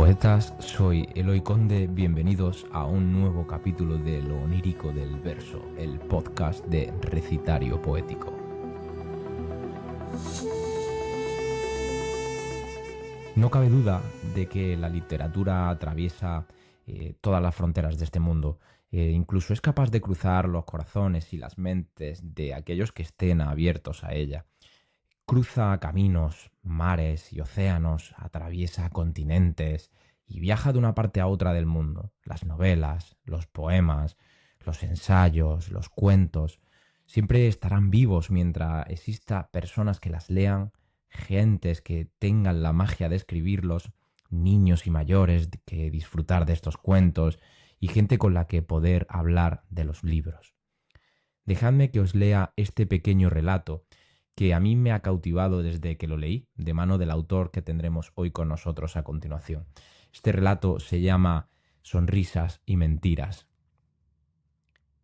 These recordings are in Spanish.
poetas, soy Eloy Conde, bienvenidos a un nuevo capítulo de Lo Onírico del Verso, el podcast de Recitario Poético. No cabe duda de que la literatura atraviesa todas las fronteras de este mundo, incluso es capaz de cruzar los corazones y las mentes de aquellos que estén abiertos a ella. Cruza caminos, mares y océanos, atraviesa continentes y viaja de una parte a otra del mundo. Las novelas, los poemas, los ensayos, los cuentos, siempre estarán vivos mientras exista personas que las lean, gentes que tengan la magia de escribirlos, niños y mayores que disfrutar de estos cuentos y gente con la que poder hablar de los libros. Dejadme que os lea este pequeño relato que a mí me ha cautivado desde que lo leí, de mano del autor que tendremos hoy con nosotros a continuación. Este relato se llama Sonrisas y Mentiras.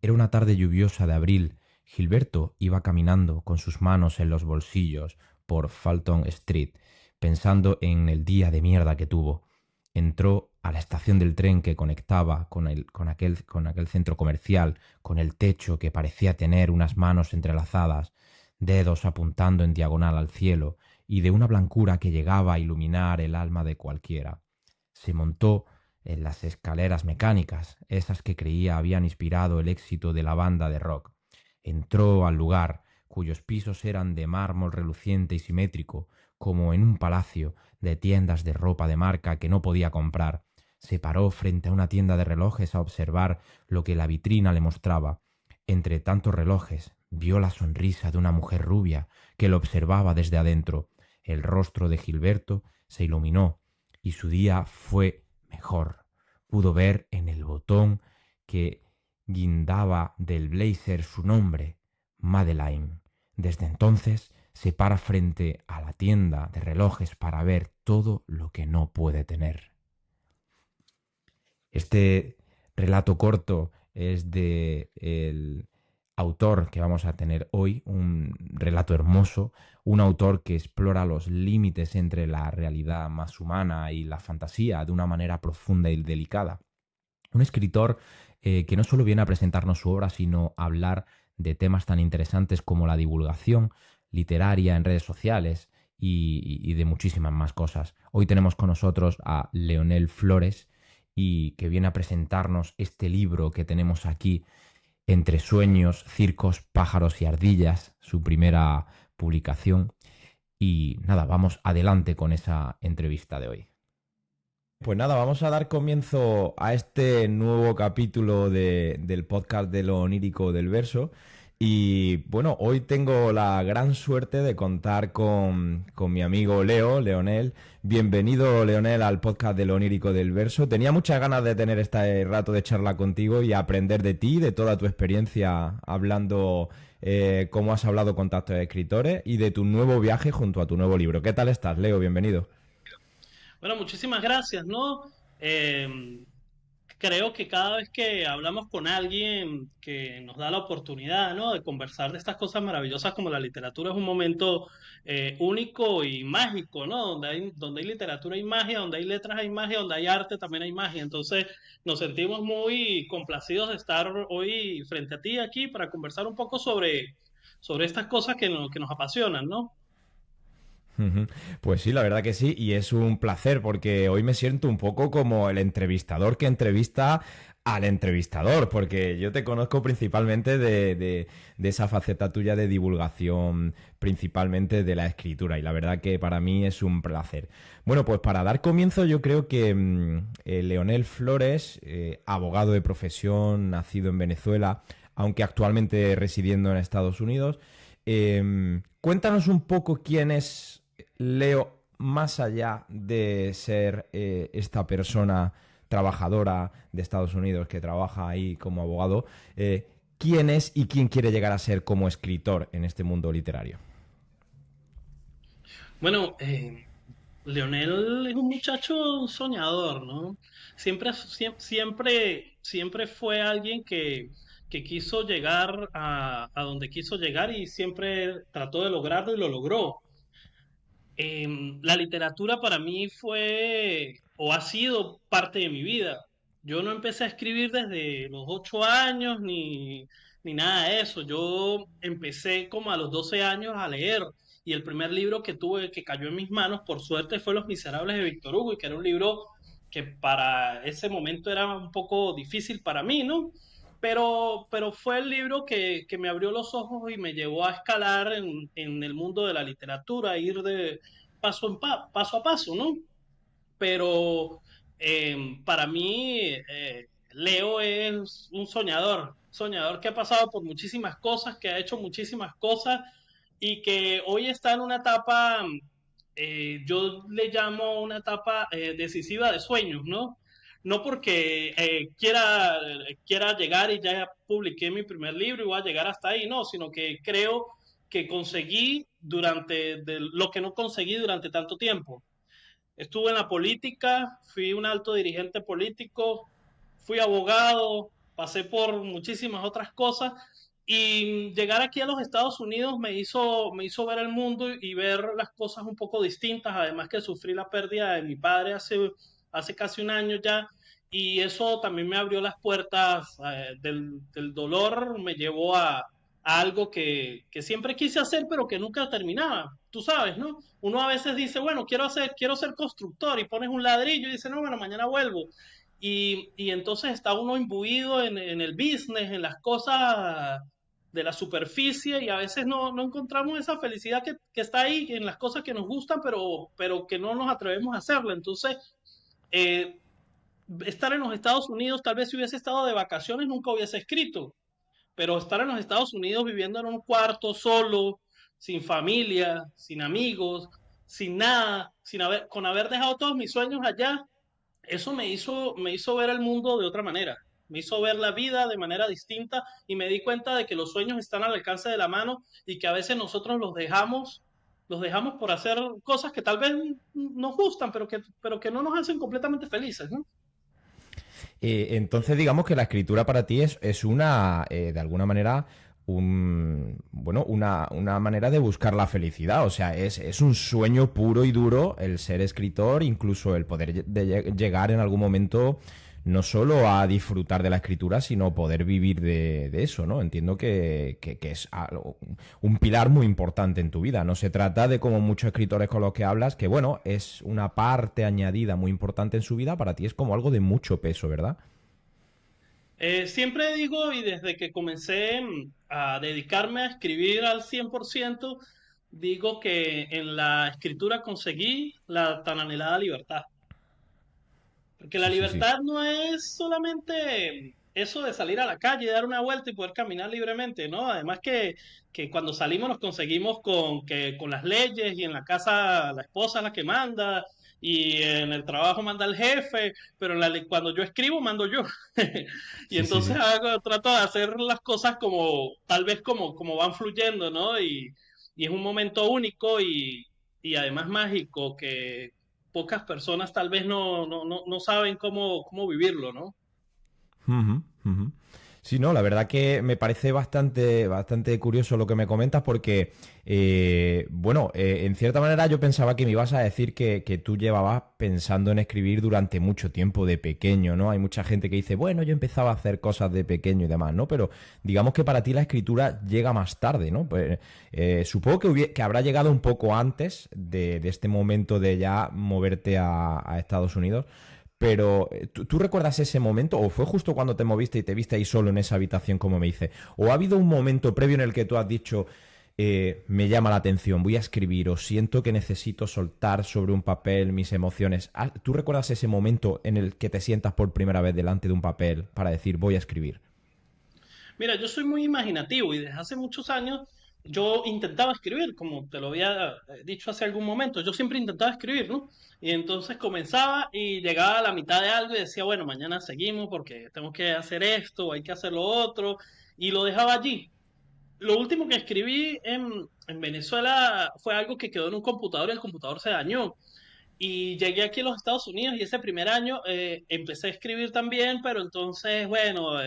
Era una tarde lluviosa de abril. Gilberto iba caminando con sus manos en los bolsillos por Fulton Street, pensando en el día de mierda que tuvo. Entró a la estación del tren que conectaba con aquel centro comercial, con el techo que parecía tener unas manos entrelazadas, dedos apuntando en diagonal al cielo, y de una blancura que llegaba a iluminar el alma de cualquiera. Se montó en las escaleras mecánicas, esas que creía habían inspirado el éxito de la banda de rock. Entró al lugar, cuyos pisos eran de mármol reluciente y simétrico, como en un palacio de tiendas de ropa de marca que no podía comprar. Se paró frente a una tienda de relojes a observar lo que la vitrina le mostraba. Entre tantos relojes, vio la sonrisa de una mujer rubia que lo observaba desde adentro. El rostro de Gilberto se iluminó y su día fue mejor. Pudo ver en el botón que guindaba del blazer su nombre, Madeleine. Desde entonces se para frente a la tienda de relojes para ver todo lo que no puede tener. Este relato corto es de el autor que vamos a tener hoy, un relato hermoso, un autor que explora los límites entre la realidad más humana y la fantasía de una manera profunda y delicada. Un escritor que no solo viene a presentarnos su obra, sino a hablar de temas tan interesantes como la divulgación literaria en redes sociales y de muchísimas más cosas. Hoy tenemos con nosotros a Leonel Flores y que viene a presentarnos este libro que tenemos aquí, Entre sueños, circos, pájaros y ardillas, su primera publicación. Y nada, vamos adelante con esa entrevista de hoy. Pues nada, vamos a dar comienzo a este nuevo capítulo del podcast de Lo Onírico del Verso. Y bueno, hoy tengo la gran suerte de contar con mi amigo Leonel. Bienvenido, Leonel, al podcast de Lo Onírico del Verso. Tenía muchas ganas de tener este rato de charla contigo y aprender de ti, de toda tu experiencia hablando, cómo has hablado con tantos escritores y de tu nuevo viaje junto a tu nuevo libro. ¿Qué tal estás, Leo? Bienvenido. Bueno, muchísimas gracias, ¿no? Eh, Creo que cada vez que hablamos con alguien que nos da la oportunidad, ¿no? De conversar de estas cosas maravillosas como la literatura es un momento único y mágico, ¿no? Donde hay literatura hay magia, donde hay letras hay magia, donde hay arte también hay magia. Entonces nos sentimos muy complacidos de estar hoy frente a ti aquí para conversar un poco sobre estas cosas que nos apasionan, ¿no? Ujú. Pues sí, la verdad que sí, y es un placer porque hoy me siento un poco como el entrevistador que entrevista al entrevistador, porque yo te conozco principalmente de esa faceta tuya de divulgación, principalmente de la escritura, y la verdad que para mí es un placer. Bueno, pues para dar comienzo yo creo que Leonel Flores, abogado de profesión, nacido en Venezuela, aunque actualmente residiendo en Estados Unidos, cuéntanos un poco quién es Leo, más allá de ser esta persona trabajadora de Estados Unidos que trabaja ahí como abogado, ¿quién es y quién quiere llegar a ser como escritor en este mundo literario? Bueno, Leonel es un muchacho soñador, ¿no? Siempre fue alguien que quiso llegar a donde quiso llegar y siempre trató de lograrlo y lo logró. La literatura para mí fue o ha sido parte de mi vida. Yo no empecé a escribir desde los 8 años ni nada de eso. Yo empecé como a los 12 años a leer y el primer libro que tuve que cayó en mis manos, por suerte, fue Los Miserables de Víctor Hugo, y que era un libro que para ese momento era un poco difícil para mí, ¿no? Pero fue el libro que me abrió los ojos y me llevó a escalar en el mundo de la literatura, a ir de paso a paso, ¿no? Pero para mí Leo es un soñador que ha pasado por muchísimas cosas, que ha hecho muchísimas cosas y que hoy está en una etapa, yo le llamo una etapa decisiva de sueños, ¿no? No porque quiera llegar y ya publiqué mi primer libro y voy a llegar hasta ahí, no, sino que creo que conseguí lo que no conseguí durante tanto tiempo. Estuve en la política, fui un alto dirigente político, fui abogado, pasé por muchísimas otras cosas y llegar aquí a los Estados Unidos me hizo ver el mundo y ver las cosas un poco distintas, además que sufrí la pérdida de mi padre hace casi un año ya, y eso también me abrió las puertas del dolor, me llevó a algo que siempre quise hacer pero que nunca terminaba, tú sabes, ¿no? Uno a veces dice, bueno, quiero ser constructor y pones un ladrillo y dice, no, bueno, mañana vuelvo. Y entonces está uno imbuido en el business, en las cosas de la superficie y a veces no encontramos esa felicidad que está ahí, en las cosas que nos gustan, pero que no nos atrevemos a hacerla. Entonces, eh, estar en los Estados Unidos, tal vez si hubiese estado de vacaciones, nunca hubiese escrito, pero estar en los Estados Unidos viviendo en un cuarto solo, sin familia, sin amigos, sin nada, con haber dejado todos mis sueños allá, eso me hizo ver el mundo de otra manera. Me hizo ver la vida de manera distinta y me di cuenta de que los sueños están al alcance de la mano y que a veces nosotros los dejamos por hacer cosas que tal vez nos gustan, pero que no nos hacen completamente felices, ¿no? Entonces, digamos que la escritura para ti es una, de alguna manera, bueno, una manera de buscar la felicidad. O sea, es un sueño puro y duro el ser escritor, incluso el poder llegar en algún momento no solo a disfrutar de la escritura, sino poder vivir de eso, ¿no? Entiendo que es un pilar muy importante en tu vida. No se trata de como muchos escritores con los que hablas, que bueno, es una parte añadida muy importante en su vida, para ti es como algo de mucho peso, ¿verdad? Siempre digo, y desde que comencé a dedicarme a escribir al 100%, digo que en la escritura conseguí la tan anhelada libertad. Porque la Sí, sí, sí. libertad no es solamente eso de salir a la calle, dar una vuelta y poder caminar libremente, ¿no? Además que cuando salimos nos conseguimos con las leyes y en la casa la esposa es la que manda y en el trabajo manda el jefe, pero cuando yo escribo mando yo. Y Sí, sí, entonces sí. trato de hacer las cosas como, tal vez como van fluyendo, ¿no? Y es un momento único y además mágico que pocas personas tal vez no saben cómo vivirlo, ¿no? Ujú, ujú. Sí, no, la verdad que me parece bastante curioso lo que me comentas porque, bueno, en cierta manera yo pensaba que me ibas a decir que tú llevabas pensando en escribir durante mucho tiempo de pequeño, ¿no? Hay mucha gente que dice, bueno, yo empezaba a hacer cosas de pequeño y demás, ¿no? Pero digamos que para ti la escritura llega más tarde, ¿no? Pues, supongo que habrá llegado un poco antes de este momento de ya moverte a Estados Unidos. Pero, ¿tú recuerdas ese momento? ¿O fue justo cuando te moviste y te viste ahí solo en esa habitación, como me dice? ¿O ha habido un momento previo en el que tú has dicho, me llama la atención, voy a escribir, o siento que necesito soltar sobre un papel mis emociones? ¿Tú recuerdas ese momento en el que te sientas por primera vez delante de un papel para decir, voy a escribir? Mira, yo soy muy imaginativo y desde hace muchos años yo intentaba escribir, como te lo había dicho hace algún momento, yo siempre intentaba escribir, ¿no? Y entonces comenzaba y llegaba a la mitad de algo y decía, bueno, mañana seguimos porque tengo que hacer esto, o hay que hacer lo otro, y lo dejaba allí. Lo último que escribí en Venezuela fue algo que quedó en un computador y el computador se dañó. Y llegué aquí a los Estados Unidos y ese primer año empecé a escribir también, pero entonces, bueno,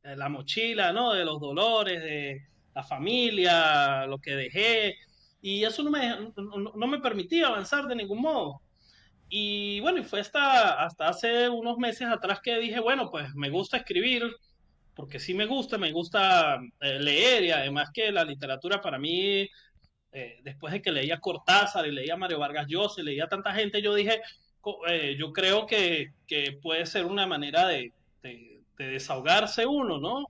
la mochila, ¿no? De los dolores, de la familia, lo que dejé, y eso no me permitía avanzar de ningún modo. Y bueno, y fue hasta hace unos meses atrás que dije, bueno, pues me gusta escribir, porque sí me gusta leer y además que la literatura para mí, después de que leía Cortázar y leía Mario Vargas Llosa y leía tanta gente, yo dije, yo creo que puede ser una manera de desahogarse uno, ¿no?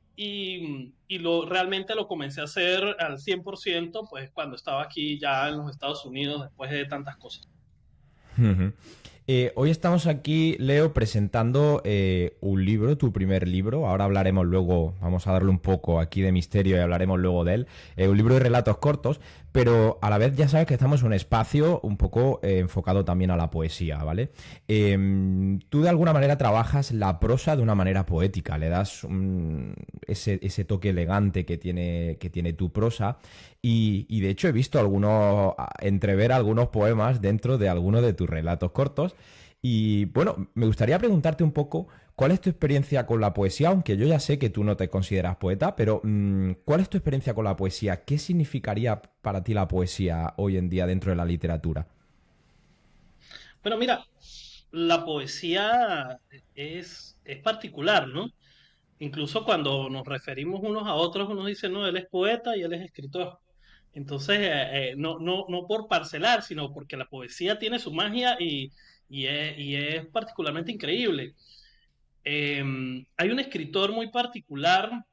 Realmente lo comencé a hacer al 100%, pues cuando estaba aquí ya en los Estados Unidos, después de tantas cosas. Ujú. Hoy estamos aquí, Leo, presentando un libro, tu primer libro. Ahora hablaremos luego, vamos a darle un poco aquí de misterio y hablaremos luego de él. Un libro de relatos cortos, pero a la vez ya sabes que estamos en un espacio un poco enfocado también a la poesía, ¿vale? Tú de alguna manera trabajas la prosa de una manera poética, le das ese toque elegante que tiene tu prosa. Y de hecho he visto entrever algunos poemas dentro de algunos de tus relatos cortos. Y bueno, me gustaría preguntarte un poco cuál es tu experiencia con la poesía, aunque yo ya sé que tú no te consideras poeta, pero ¿cuál es tu experiencia con la poesía? ¿Qué significaría para ti la poesía hoy en día dentro de la literatura? Bueno, mira, la poesía es particular, ¿no? Incluso cuando nos referimos unos a otros, uno dice, no, él es poeta y él es escritor. Entonces, no por parcelar, sino porque la poesía tiene su magia y es particularmente increíble. Eh, Hay un escritor muy particular,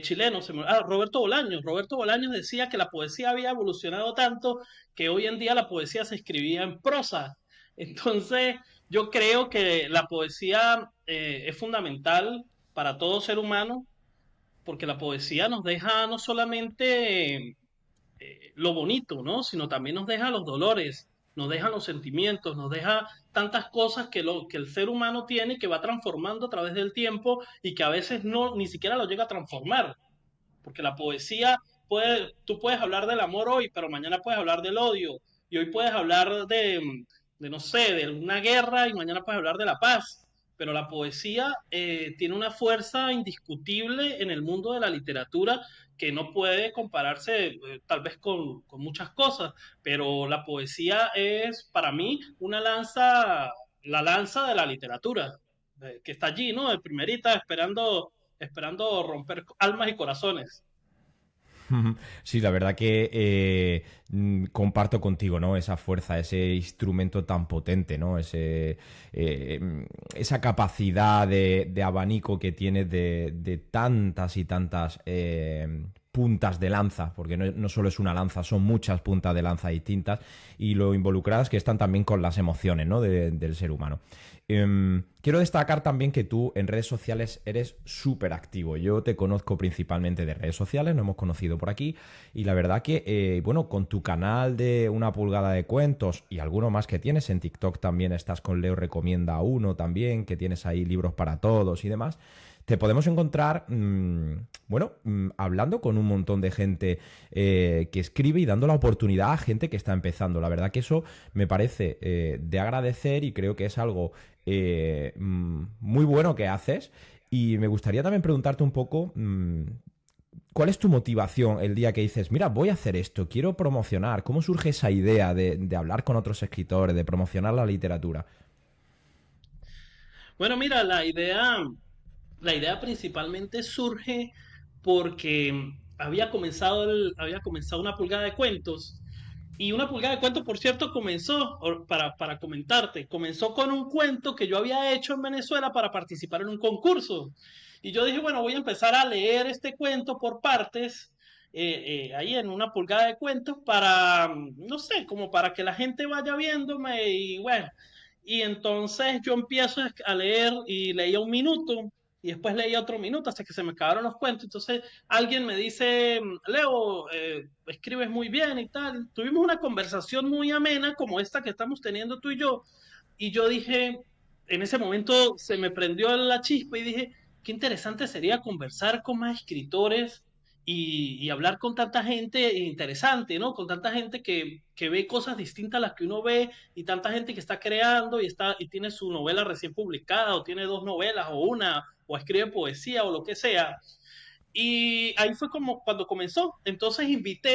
chileno, Roberto Bolaños. Roberto Bolaños decía que la poesía había evolucionado tanto que hoy en día la poesía se escribía en prosa. Entonces, yo creo que la poesía es fundamental para todo ser humano porque la poesía nos deja no solamente lo bonito, ¿no? Sino también nos deja los dolores, nos deja los sentimientos, nos deja tantas cosas que el ser humano tiene y que va transformando a través del tiempo y que a veces no, ni siquiera lo llega a transformar. Porque la poesía tú puedes hablar del amor hoy, pero mañana puedes hablar del odio. Y hoy puedes hablar no sé, de una guerra y mañana puedes hablar de la paz. Pero la poesía tiene una fuerza indiscutible en el mundo de la literatura que no puede compararse tal vez con muchas cosas. Pero la poesía es para mí la lanza de la literatura, que está allí, ¿no? De primerita, esperando romper almas y corazones. Sí, la verdad que comparto contigo, ¿no? Esa fuerza, ese instrumento tan potente, ¿no? Esa capacidad de abanico que tiene de tantas y tantas puntas de lanza, porque no solo es una lanza, son muchas puntas de lanza distintas y lo involucradas que están también con las emociones, ¿no? Del ser humano. Quiero destacar también que tú en redes sociales eres súper activo. Yo te conozco principalmente de redes sociales, nos hemos conocido por aquí y la verdad que, bueno, con tu canal de Una Pulgada de Cuentos y alguno más que tienes, en TikTok también estás con Leo Recomienda Uno también, que tienes ahí libros para todos y demás. Te podemos encontrar, bueno, hablando con un montón de gente que escribe y dando la oportunidad a gente que está empezando. La verdad que eso me parece de agradecer y creo que es algo muy bueno que haces. Y me gustaría también preguntarte un poco, ¿cuál es tu motivación el día que dices, mira, voy a hacer esto, quiero promocionar? ¿Cómo surge esa idea de hablar con otros escritores, de promocionar la literatura? Bueno, mira, la idea principalmente surge porque había comenzado una pulgada de cuentos. Y una pulgada de cuentos, por cierto, para comentarte, comenzó con un cuento que yo había hecho en Venezuela para participar en un concurso. Y yo dije, bueno, voy a empezar a leer este cuento por partes, ahí en una pulgada de cuentos para, no sé, como para que la gente vaya viéndome y bueno. Y entonces yo empiezo a leer y leía un minuto y después leía otro minuto hasta que se me acabaron los cuentos. Entonces alguien me dice, Leo, escribes muy bien y tal. Tuvimos una conversación muy amena como esta que estamos teniendo tú y yo. Y yo dije, en ese momento se me prendió la chispa y dije, qué interesante sería conversar con más escritores y hablar con tanta gente interesante, ¿no? Con tanta gente que ve cosas distintas a las que uno ve y tanta gente que está creando y tiene su novela recién publicada o tiene dos novelas o una o escribe poesía o lo que sea. Y ahí fue como cuando comenzó. Entonces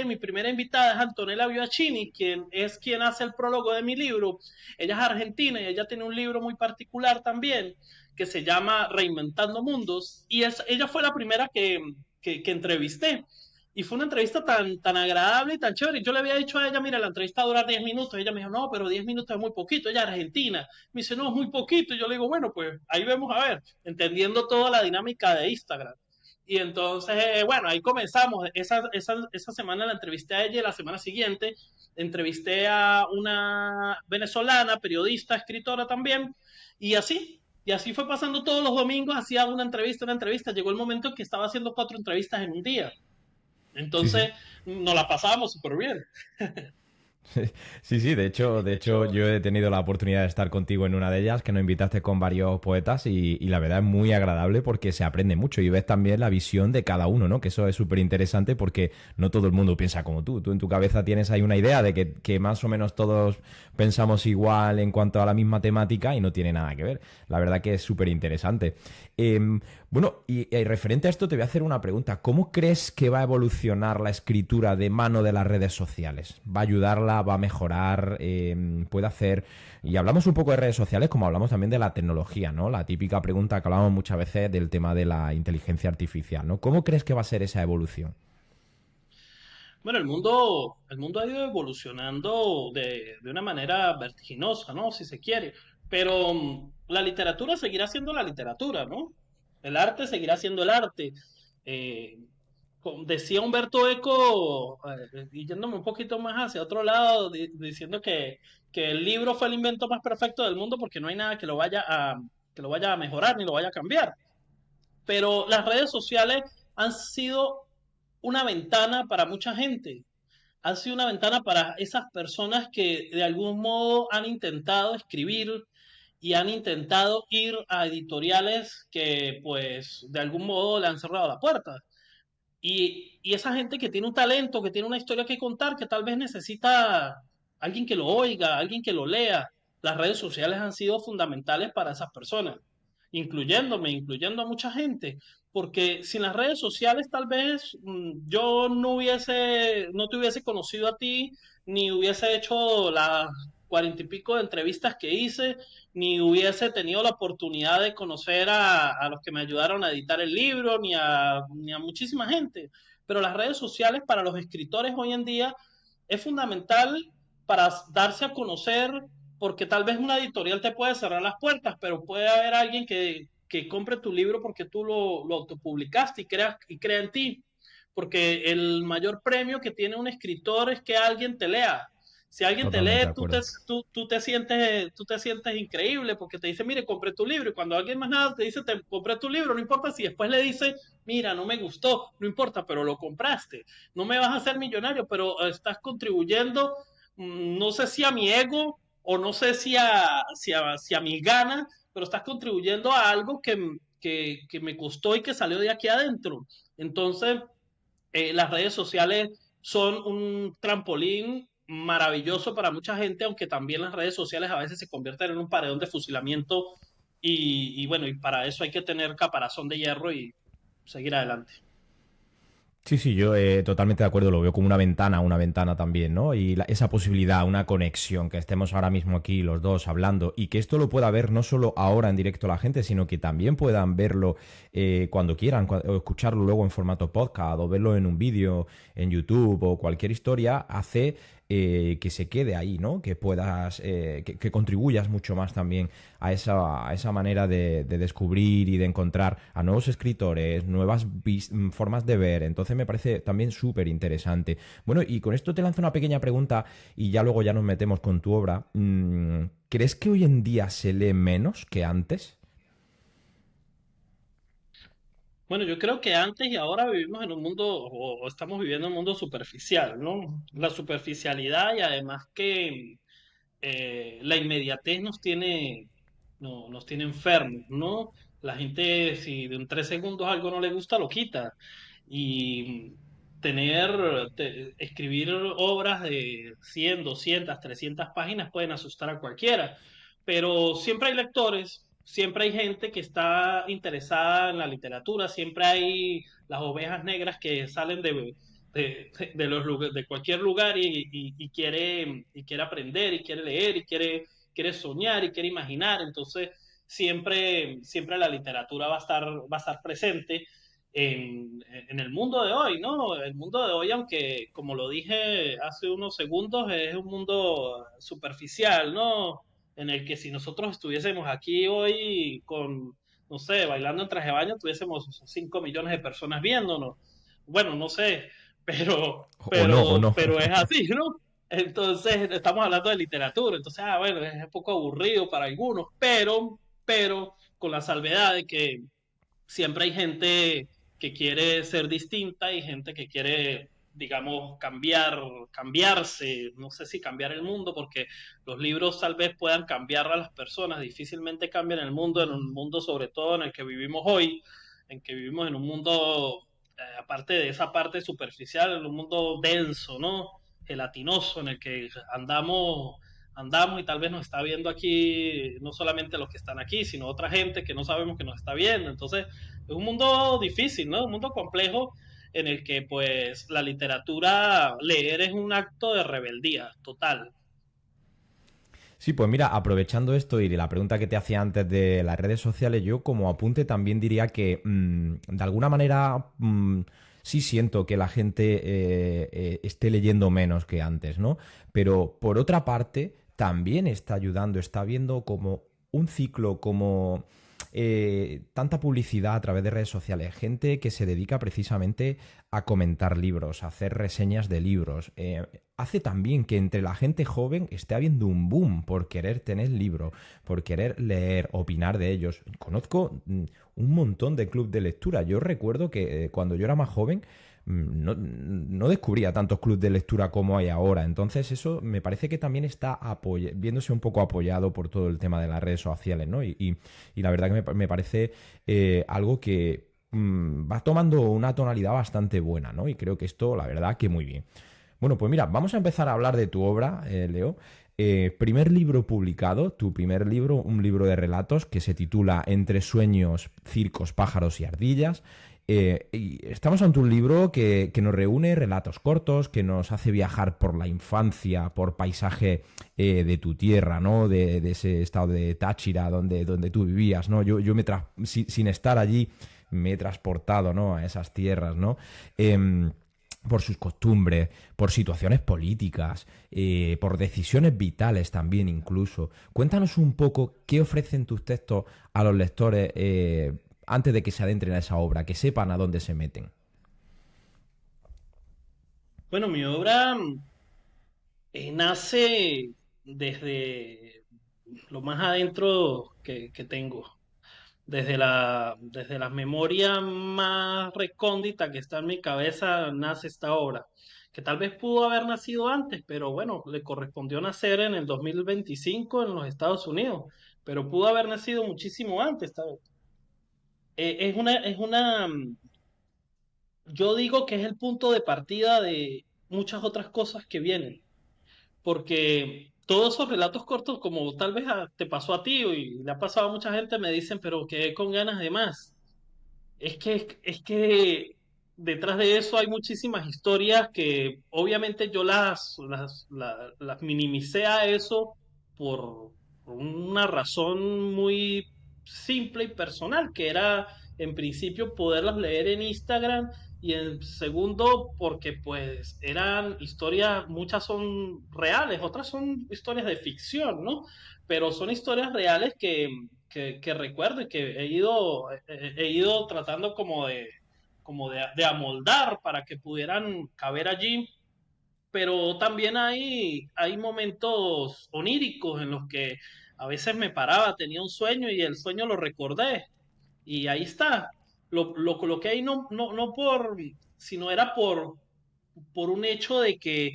mi primera invitada es Antonella Biachini, quien hace el prólogo de mi libro. Ella es argentina y ella tiene un libro muy particular también que se llama Reinventando Mundos. Ella fue la primera que entrevisté. Y fue una entrevista tan agradable y tan chévere. Yo le había dicho a ella, mira, la entrevista va a durar 10 minutos. Ella me dijo, no, pero 10 minutos es muy poquito. Ella es argentina. Me dice, no, es muy poquito. Y yo le digo, bueno, pues ahí vemos a ver, entendiendo toda la dinámica de Instagram. Y entonces, bueno, ahí comenzamos. Esa semana la entrevisté a ella y la semana siguiente entrevisté a una venezolana, periodista, escritora también. Y así fue pasando todos los domingos, hacía una entrevista. Llegó el momento en que estaba haciendo 4 entrevistas en un día. Sí, sí. Entonces, nos la pasábamos súper bien. Sí, sí, de hecho yo he tenido la oportunidad de estar contigo en una de ellas, que nos invitaste con varios poetas y la verdad es muy agradable porque se aprende mucho y ves también la visión de cada uno, ¿no? Que eso es súper interesante porque no todo el mundo piensa como tú. Tú en tu cabeza tienes ahí una idea de que más o menos todos pensamos igual en cuanto a la misma temática y no tiene nada que ver. La verdad que es súper interesante. Bueno, y referente a esto te voy a hacer una pregunta. ¿Cómo crees que va a evolucionar la escritura de mano de las redes sociales? ¿Va a ayudarla? ¿Va a mejorar? ¿Puede hacer? Y hablamos un poco de redes sociales como hablamos también de la tecnología, ¿no? La típica pregunta que hablamos muchas veces del tema de la inteligencia artificial, ¿no? ¿Cómo crees que va a ser esa evolución? Bueno, el mundo ha ido evolucionando de una manera vertiginosa, ¿no? Si se quiere. Pero la literatura seguirá siendo la literatura, ¿no? El arte seguirá siendo el arte. Eh, Decía Humberto Eco, y yéndome un poquito más hacia otro lado, diciendo que el libro fue el invento más perfecto del mundo porque no hay nada que lo vaya a mejorar ni lo vaya a cambiar. Pero las redes sociales han sido una ventana para mucha gente, han sido una ventana para esas personas que de algún modo han intentado escribir y han intentado ir a editoriales que pues de algún modo le han cerrado la puerta. Y esa gente que tiene un talento, que tiene una historia que contar, que tal vez necesita alguien que lo oiga, alguien que lo lea, las redes sociales han sido fundamentales para esas personas, incluyendo a mucha gente, porque sin las redes sociales tal vez yo no te hubiese conocido a ti, ni hubiese hecho las 40 y pico de entrevistas que hice, ni hubiese tenido la oportunidad de conocer a los que me ayudaron a editar el libro, ni a muchísima gente. Pero las redes sociales para los escritores hoy en día es fundamental para darse a conocer, porque tal vez una editorial te puede cerrar las puertas, pero puede haber alguien que compre tu libro porque tú lo autopublicaste y crea en ti. Porque el mayor premio que tiene un escritor es que alguien te lea. Si alguien te Totalmente lee, de acuerdo. tú te sientes increíble porque te dice, mire, compré tu libro. Y cuando alguien más nada te dice, te compré tu libro, no importa si después le dice, mira, no me gustó, no importa, pero lo compraste. No me vas a hacer millonario, pero estás contribuyendo, no sé si a mi ego o no sé si a mis ganas, pero estás contribuyendo a algo que me costó y que salió de aquí adentro. Entonces, las redes sociales son un trampolín maravilloso para mucha gente, aunque también las redes sociales a veces se convierten en un paredón de fusilamiento y bueno, y para eso hay que tener caparazón de hierro y seguir adelante. Sí, sí, yo totalmente de acuerdo, lo veo como una ventana también, ¿no? Y esa posibilidad, una conexión, que estemos ahora mismo aquí los dos hablando y que esto lo pueda ver no solo ahora en directo la gente, sino que también puedan verlo cuando quieran, o escucharlo luego en formato podcast o verlo en un vídeo en YouTube o cualquier historia, hace que se quede ahí, ¿no? Que puedas, que contribuyas mucho más también a esa manera de descubrir y de encontrar a nuevos escritores, nuevas formas de ver. Entonces me parece también súper interesante. Bueno, y con esto te lanzo una pequeña pregunta y ya luego ya nos metemos con tu obra. ¿Crees que hoy en día se lee menos que antes? Bueno, yo creo que antes y ahora vivimos en un mundo, o estamos viviendo en un mundo superficial, ¿no? La superficialidad y además que la inmediatez nos tiene enfermos, ¿no? La gente, si de un 3 segundos algo no le gusta, lo quita. Y escribir obras de 100, 200, 300 páginas pueden asustar a cualquiera. Pero siempre hay lectores siempre hay gente que está interesada en la literatura, siempre hay las ovejas negras que salen de de cualquier lugar y quiere aprender y quiere leer y quiere soñar y quiere imaginar. Entonces, siempre la literatura va a estar presente en el mundo de hoy, ¿no? El mundo de hoy, aunque como lo dije hace unos segundos, es un mundo superficial, ¿no? En el que si nosotros estuviésemos aquí hoy con, no sé, bailando en traje de baño, tuviésemos 5 millones de personas viéndonos. Bueno, no sé, O no, o no. pero es así, ¿no? Entonces, estamos hablando de literatura, entonces, bueno, es un poco aburrido para algunos, pero con la salvedad de que siempre hay gente que quiere ser distinta y gente que quiere, digamos, cambiarse, no sé si cambiar el mundo, porque los libros tal vez puedan cambiar a las personas, difícilmente cambian el mundo, en un mundo sobre todo en el que vivimos hoy, en que vivimos en un mundo, aparte de esa parte superficial, en un mundo denso, ¿no? Gelatinoso, en el que andamos y tal vez nos está viendo aquí, no solamente los que están aquí, sino otra gente que no sabemos que nos está viendo. Entonces, es un mundo difícil, ¿no? Un mundo complejo en el que pues la literatura, leer es un acto de rebeldía total. Sí, pues mira, aprovechando esto y de la pregunta que te hacía antes de las redes sociales, yo como apunte también diría que de alguna manera sí siento que la gente esté leyendo menos que antes, ¿no? Pero por otra parte, también está ayudando, está viendo como un ciclo, como tanta publicidad a través de redes sociales, gente que se dedica precisamente a comentar libros, a hacer reseñas de libros. Hace también que entre la gente joven esté habiendo un boom por querer tener libros, por querer leer, opinar de ellos. Conozco un montón de clubes de lectura. Yo recuerdo que cuando yo era más joven no descubría tantos clubes de lectura como hay ahora. Entonces eso me parece que también está viéndose un poco apoyado por todo el tema de las redes sociales, ¿no? Y la verdad que me parece algo que va tomando una tonalidad bastante buena, ¿no? Y creo que esto, la verdad, que muy bien. Bueno, pues mira, vamos a empezar a hablar de tu obra, Leo. Primer libro publicado, tu primer libro, un libro de relatos que se titula Entre sueños, circos, pájaros y ardillas. Y estamos ante un libro que nos reúne relatos cortos, que nos hace viajar por la infancia, por paisaje de tu tierra, ¿no? De ese estado de Táchira donde tú vivías, ¿no? Sin estar allí me he transportado, ¿no? A esas tierras, ¿no? Por sus costumbres, por situaciones políticas, por decisiones vitales también incluso. Cuéntanos un poco qué ofrecen tus textos a los lectores antes de que se adentren a esa obra, que sepan a dónde se meten. Bueno, mi obra nace desde lo más adentro que tengo. Desde la memoria más recóndita que está en mi cabeza nace esta obra, que tal vez pudo haber nacido antes, pero bueno, le correspondió nacer en el 2025 en los Estados Unidos, pero pudo haber nacido muchísimo antes. Yo digo que es el punto de partida de muchas otras cosas que vienen, porque todos esos relatos cortos, como tal vez te pasó a ti y le ha pasado a mucha gente, me dicen, pero quedé con ganas de más. Es que detrás de eso hay muchísimas historias que obviamente yo las minimicé a eso por una razón muy simple y personal, que era en principio poderlas leer en Instagram y en segundo porque pues eran historias, muchas son reales, otras son historias de ficción, ¿no? Pero son historias reales que recuerdo y que he ido tratando de amoldar para que pudieran caber allí, pero también hay momentos oníricos en los que a veces me paraba, tenía un sueño y el sueño lo recordé y ahí está. Lo coloqué ahí no por, sino era por un hecho de que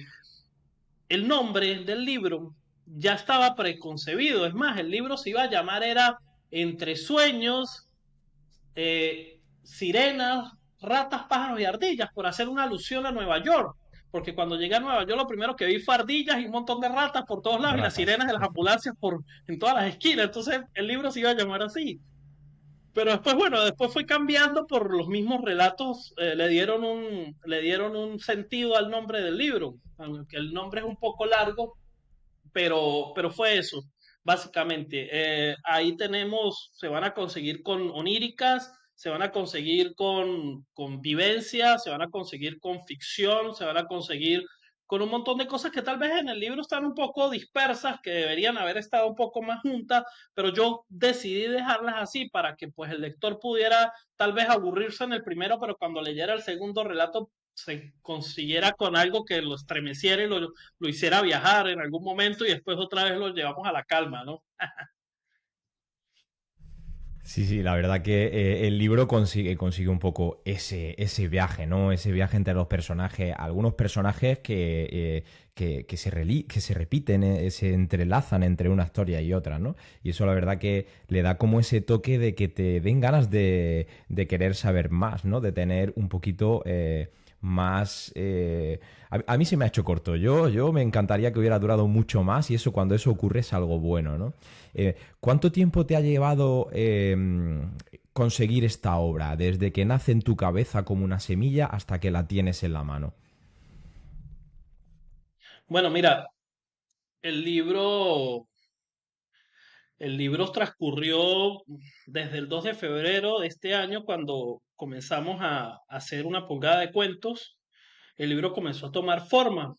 el nombre del libro ya estaba preconcebido. Es más, el libro se iba a llamar era Entre sueños, sirenas, ratas, pájaros y ardillas, por hacer una alusión a Nueva York, porque cuando llegué a Nueva York lo primero que vi fue ardillas y un montón de ratas por todos lados y las Ratas. sirenas de las ambulancias en todas las esquinas. Entonces el libro se iba a llamar así. Pero después, bueno, después fue cambiando por los mismos relatos, le dieron un sentido al nombre del libro, aunque el nombre es un poco largo, pero fue eso, básicamente. Ahí tenemos, se van a conseguir con oníricas, se van a conseguir con vivencias, se van a conseguir con ficción, se van a conseguir con un montón de cosas que tal vez en el libro están un poco dispersas, que deberían haber estado un poco más juntas, pero yo decidí dejarlas así para que pues el lector pudiera tal vez aburrirse en el primero, pero cuando leyera el segundo relato se consiguiera con algo que lo estremeciera y lo hiciera viajar en algún momento y después otra vez lo llevamos a la calma, ¿no? Sí, sí, la verdad que el libro consigue un poco ese viaje, ¿no? Ese viaje entre los personajes. Algunos personajes que se repiten, se entrelazan entre una historia y otra, ¿no? Y eso la verdad que le da como ese toque de que te den ganas de querer saber más, ¿no? De tener un poquito más... a mí se me ha hecho corto. Yo me encantaría que hubiera durado mucho más y eso cuando eso ocurre es algo bueno, ¿no? ¿Cuánto tiempo te ha llevado conseguir esta obra? Desde que nace en tu cabeza como una semilla hasta que la tienes en la mano. Bueno, mira, el libro, el libro transcurrió desde el 2 de febrero de este año cuando comenzamos a hacer una pulgada de cuentos. El libro comenzó a tomar forma,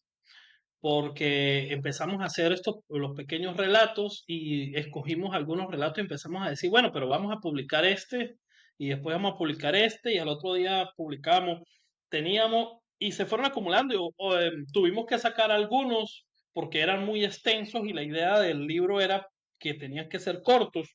porque empezamos a hacer estos, los pequeños relatos y escogimos algunos relatos y empezamos a decir, bueno, pero vamos a publicar este y después vamos a publicar este y al otro día publicamos. Teníamos y se fueron acumulando y tuvimos que sacar algunos porque eran muy extensos y la idea del libro era que tenían que ser cortos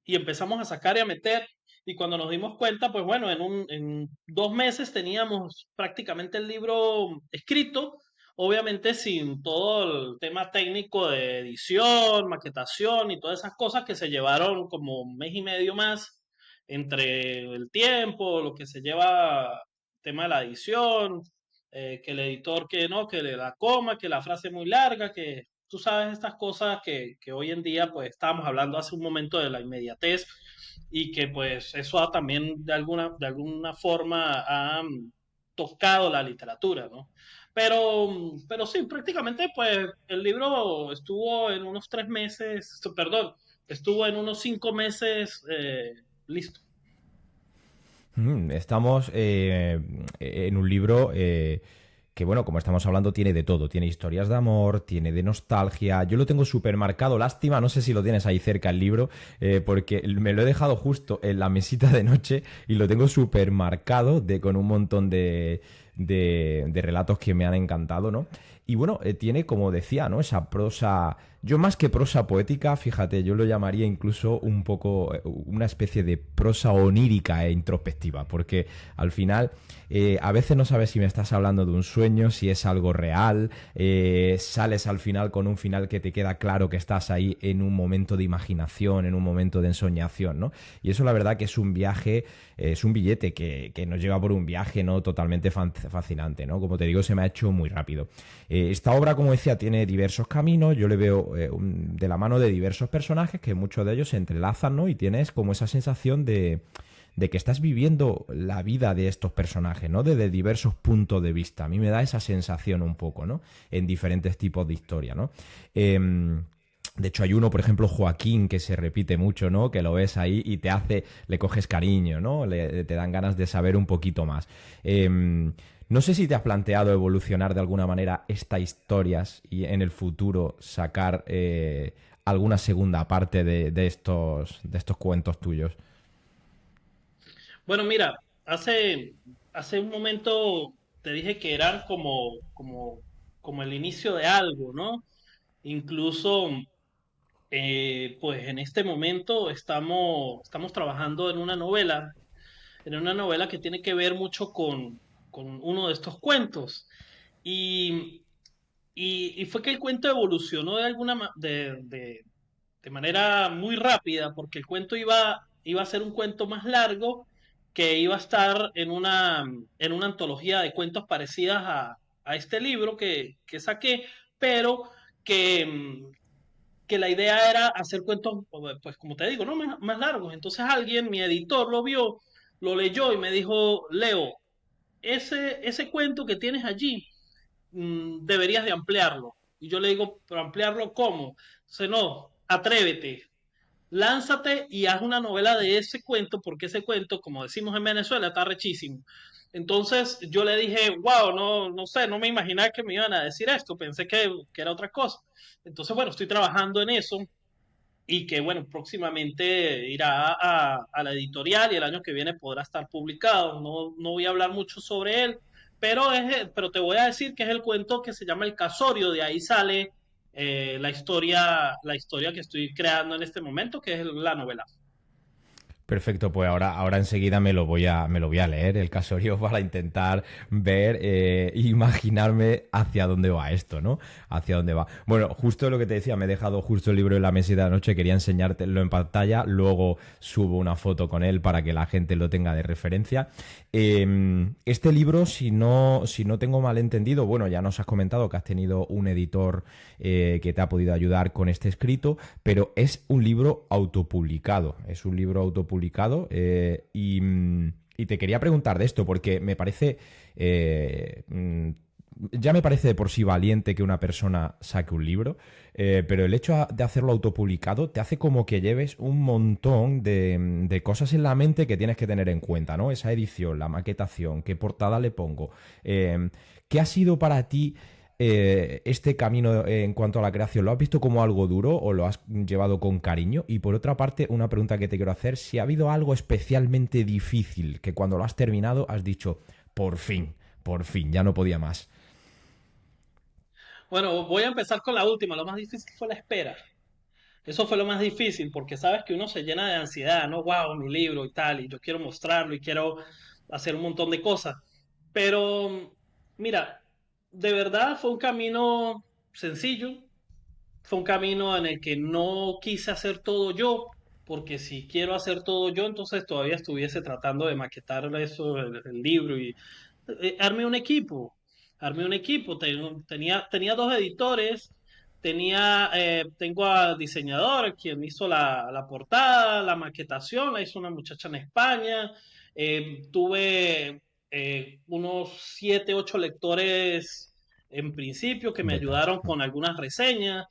y empezamos a sacar y a meter. Y cuando nos dimos cuenta, pues bueno, en 2 meses teníamos prácticamente el libro escrito, obviamente sin todo el tema técnico de edición, maquetación y todas esas cosas que se llevaron como un mes y medio más entre el tiempo, lo que se lleva el tema de la edición, que el editor que no, que le da coma, que la frase es muy larga, que tú sabes estas cosas que hoy en día, pues estábamos hablando hace un momento de la inmediatez y que pues eso también de alguna forma ha tocado la literatura, ¿no? Pero sí, prácticamente pues el libro estuvo en unos 3 meses, perdón, estuvo en unos 5 meses listo. Estamos en un libro que, bueno, como estamos hablando, tiene de todo. Tiene historias de amor, tiene de nostalgia. Yo lo tengo súper marcado. Lástima, no sé si lo tienes ahí cerca el libro, porque me lo he dejado justo en la mesita de noche y lo tengo súper marcado con un montón de relatos que me han encantado, ¿no? Y bueno, tiene, como decía, ¿no? Esa prosa. Yo más que prosa poética, fíjate, yo lo llamaría incluso un poco una especie de prosa onírica e introspectiva, porque al final a veces no sabes si me estás hablando de un sueño, si es algo real, sales al final con un final que te queda claro que estás ahí en un momento de imaginación, en un momento de ensoñación, ¿no? Y eso la verdad que es un viaje, es un billete que nos lleva por un viaje, ¿no? Totalmente fascinante, ¿no? Como te digo, se me ha hecho muy rápido. Esta obra, como decía, tiene diversos caminos, yo le veo de la mano de diversos personajes que muchos de ellos se entrelazan, ¿no? Y tienes como esa sensación de que estás viviendo la vida de estos personajes, ¿no? Desde diversos puntos de vista. A mí me da esa sensación un poco, ¿no? En diferentes tipos de historia, ¿no? De hecho, hay uno, por ejemplo, Joaquín, que se repite mucho, ¿no? Que lo ves ahí y le coges cariño, ¿no? Te dan ganas de saber un poquito más. No sé si te has planteado evolucionar de alguna manera estas historias y en el futuro sacar alguna segunda parte de estos cuentos tuyos. Bueno, mira, hace un momento te dije que eran como el inicio de algo, ¿no? Incluso pues en este momento estamos trabajando en una novela que tiene que ver mucho con uno de estos cuentos. Y, y fue que el cuento evolucionó de manera muy rápida, porque el cuento iba a ser un cuento más largo que iba a estar en una antología de cuentos parecidas a este libro que saqué, pero que, que la idea era hacer cuentos, pues como te digo, ¿no? Más largos. Entonces alguien, mi editor, lo vio, lo leyó y me dijo, Leo, ese cuento que tienes allí, deberías de ampliarlo. Y yo le digo, pero ampliarlo ¿cómo? Dice, no, atrévete, lánzate y haz una novela de ese cuento, porque ese cuento, como decimos en Venezuela, está rechísimo. Entonces yo le dije, wow, no sé, no me imaginaba que me iban a decir esto, pensé que era otra cosa. Entonces, bueno, estoy trabajando en eso y que, bueno, próximamente irá a la editorial y el año que viene podrá estar publicado. No voy a hablar mucho sobre él, pero te voy a decir que es el cuento que se llama El Casorio, de ahí sale la historia que estoy creando en este momento, que es la novela. Perfecto, pues ahora enseguida me lo voy a leer el casorio para intentar ver, imaginarme hacia dónde va esto, ¿no? Hacia dónde va. Bueno, justo lo que te decía, me he dejado justo el libro en la mesita de noche, quería enseñártelo en pantalla, luego subo una foto con él para que la gente lo tenga de referencia. Este libro, si no tengo mal entendido, bueno, ya nos has comentado que has tenido un editor que te ha podido ayudar con este escrito, pero es un libro autopublicado. Es un libro autopublicado y te quería preguntar de esto porque me parece... ya me parece de por sí valiente que una persona saque un libro, pero el hecho de hacerlo autopublicado te hace como que lleves un montón de cosas en la mente que tienes que tener en cuenta, ¿no? Esa edición, la maquetación, qué portada le pongo. ¿Qué ha sido para ti este camino en cuanto a la creación? ¿Lo has visto como algo duro o lo has llevado con cariño? Y por otra parte, una pregunta que te quiero hacer, si ha habido algo especialmente difícil que cuando lo has terminado has dicho, por fin, ya no podía más. Bueno, voy a empezar con la última. Lo más difícil fue la espera. Eso fue lo más difícil, porque sabes que uno se llena de ansiedad, ¿no? Wow, mi libro y tal, y yo quiero mostrarlo y quiero hacer un montón de cosas. Pero, mira, de verdad fue un camino sencillo, fue un camino en el que no quise hacer todo yo, porque si quiero hacer todo yo, entonces todavía estuviese tratando de maquetar eso, el libro, y armé un equipo, tenía dos editores, tengo a diseñador, quien hizo la portada, la maquetación, la hizo una muchacha en España, tuve unos 7, 8 lectores en principio que me Betas. ayudaron con algunas reseñas.